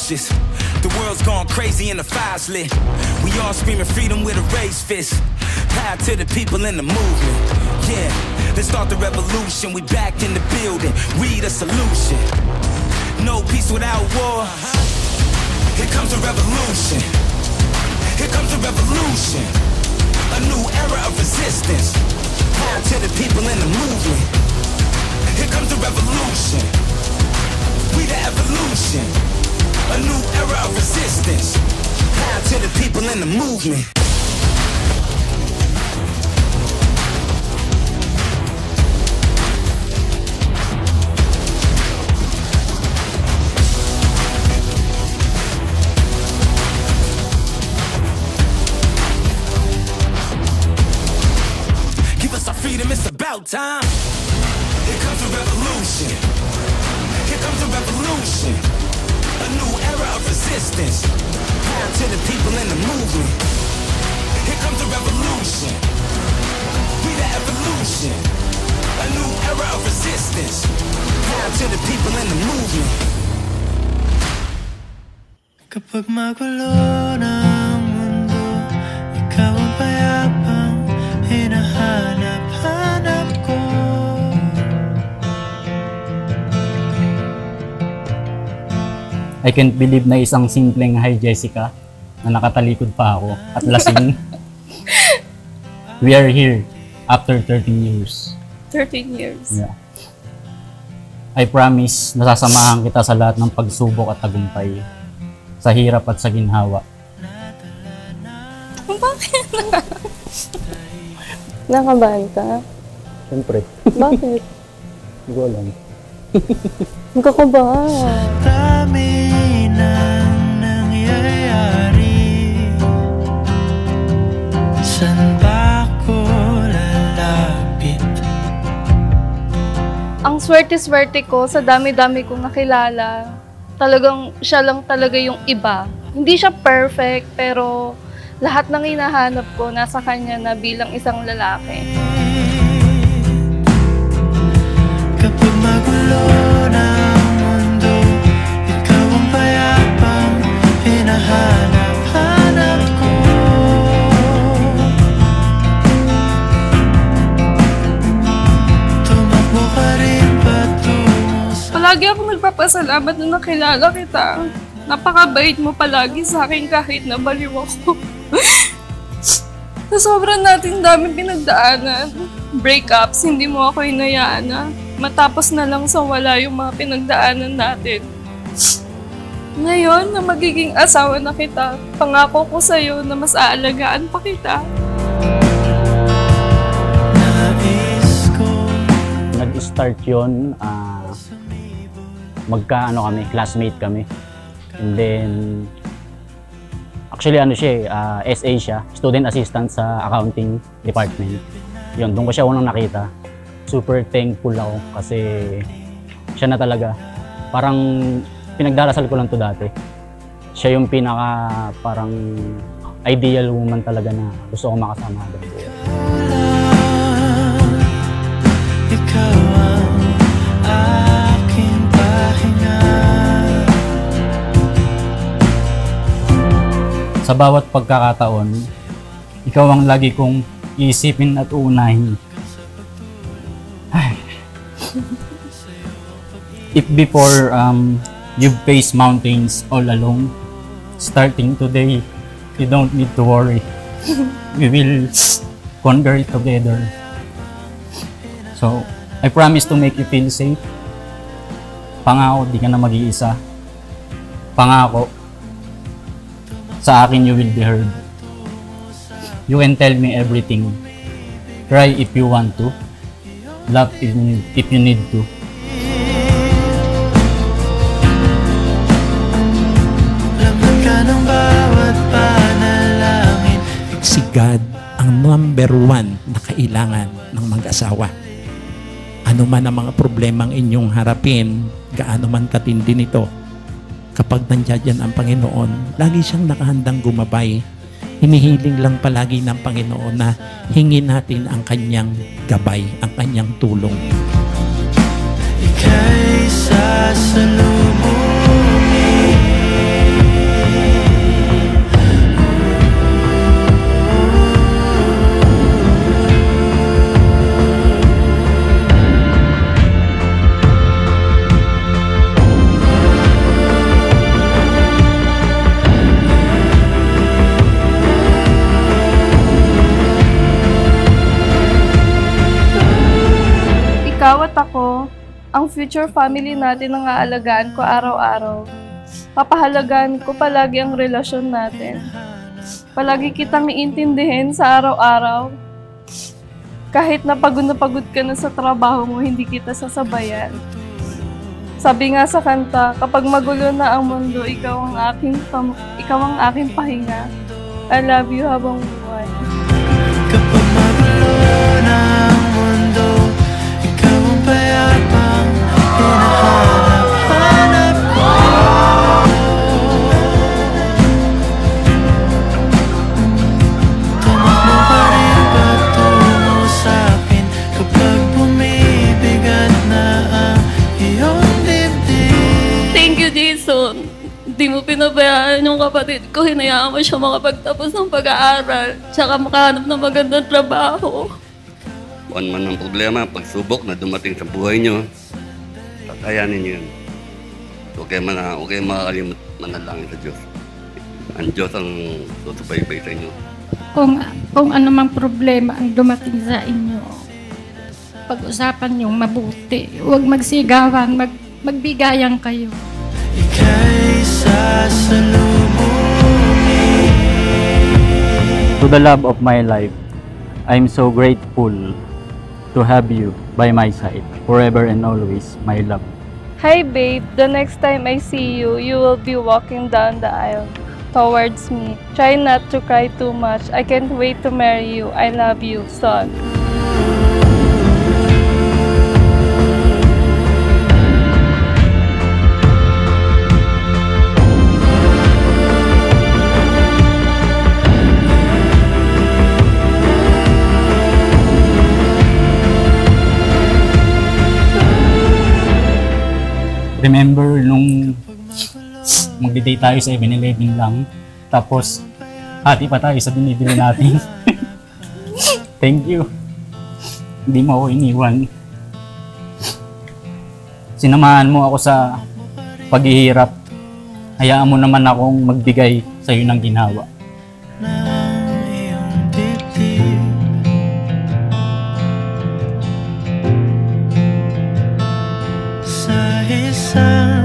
ferocious. The world's gone crazy and the fire's lit. We all screaming freedom with a raised fist. Power to the people in the movement. Yeah, let's start the revolution. We back in the building. We the solution. No peace without war. Here comes a revolution. Here comes a revolution. A new era of resistance. Power to the people in the movement. Here comes the revolution. We the evolution. A new era of resistance. Power to the people in the movement. Give us our freedom, it's about time. Here comes a revolution. Here comes a revolution. A new era of resistance. Power to the people in the movement. Here comes a revolution. We the evolution. A new era of resistance. Power to the people in the movement. Kapag magulo na ang mundo, ikaw ang payapang hinahanap-hanap ko. I can't believe na isang simpleng hi Jessica na nakatalikod pa ako at lasing. We are here after 13 years. 13 years. Yeah. I promise nasasamahan kita sa lahat ng pagsubok at tagumpay, sa hirap at sa ginhawa. Bakit? Nakabahan ka? Siyempre. Bakit? Hindi ko alam. Nagkakabahan. Dami nang nangyayari, saan ba ako lalapit? Ang swerte-swerte ko sa dami-dami kong nakilala. Talagang siya lang talaga yung iba. Hindi siya perfect, pero lahat ng hinahanap ko nasa kanya na bilang isang lalaki. Kapag magulo na ang mundo, ikaw ang payapang hinahanap-hanap ko. Tumakbo ka rin patungo sa... Palagi ako nagpapasalamat na nakilala kita. Napakabait mo palagi sa akin kahit na baliw ako. Sa sobrang natin daming pinagdaanan. Breakups, hindi mo ako hinayaan na matapos na lang sa wala yung mga pinagdaanan natin. Ngayon na magiging asawa na kita, pangako ko sa'yo na mas aalagaan pa kita. Nag-start yun, classmate kami. And then, actually SA siya, student assistant sa accounting department. Yun, doon ko siya unang nakita. Super thankful ako kasi siya na talaga. Parang pinagdarasal ko lang to dati. Siya yung pinaka parang ideal woman talaga na gusto kong makasama doon. Ikaw ang aking pahinga. Sa bawat pagkakataon, ikaw ang lagi kong iisipin at uunahin. If before you've faced mountains all alone, starting today, you don't need to worry. We will conquer it together. So, I promise to make you feel safe. Pangako, di ka na mag-iisa. Pangako, sa akin you will be heard. You can tell me everything. Cry if you want to. Love if you need to. Laman ka ng bawat panalangin. Si God ang number one na kailangan ng mag-asawa. Ano man ang mga problemang inyong harapin, gaano man katindi nito, kapag nandiyan ang Panginoon, lagi siyang nakahandang gumabay. Hinihiling lang palagi ng Panginoon na hingin natin ang kanyang gabay, ang kanyang tulong. Ika'y sasalubungin. Ang future family natin ang aalagaan ko araw-araw. Papahalagaan ko palagi ang relasyon natin. Palagi kitang iintindihin sa araw-araw. Kahit na pagod ka na sa trabaho mo, hindi kita sasabayan. Sabi nga sa kanta, kapag magulo na ang mundo, ikaw ang aking pahinga. I love you habang buhay. Kapag magulo na ang mundo, ikaw ang payapang hinahanap-hanap ko. Tamak mo pa rin patungo sa'kin kapag bumibigat na ang iyong dibdib. Thank you, Jason. Hindi mo pinabayaan yung kapatid ko. Hinayaan mo siya makapagtapos ng pag-aaral. Tsaka makahanap ng magandang trabaho. Kung man ang problema, pagsubok na dumating sa buhay nyo, tatayanin nyo yun. Huwag kayo makakalimot manalangin sa Diyos. Ang Diyos ang susubaybay sa inyo. Kung ano mang problema ang dumating sa inyo, pag-usapan nyo mabuti. Huwag magsigawan, magbigayan kayo. Ika'y sasalubungin. To the love of my life, I'm so grateful to have you by my side, forever and always, my love. Hi, babe. The next time I see you, you will be walking down the aisle towards me. Try not to cry too much. I can't wait to marry you. I love you, son. Remember nung magdi-date tayo sa 7-Eleven lang, tapos hati pa tayo sa binibili natin. Thank you. Hindi mo ako iniwan. Sinamahan mo ako sa paghihirap. Hayaan mo naman akong magbigay sa iyo ng ginawa. Ng iyong dibdib. Sa isang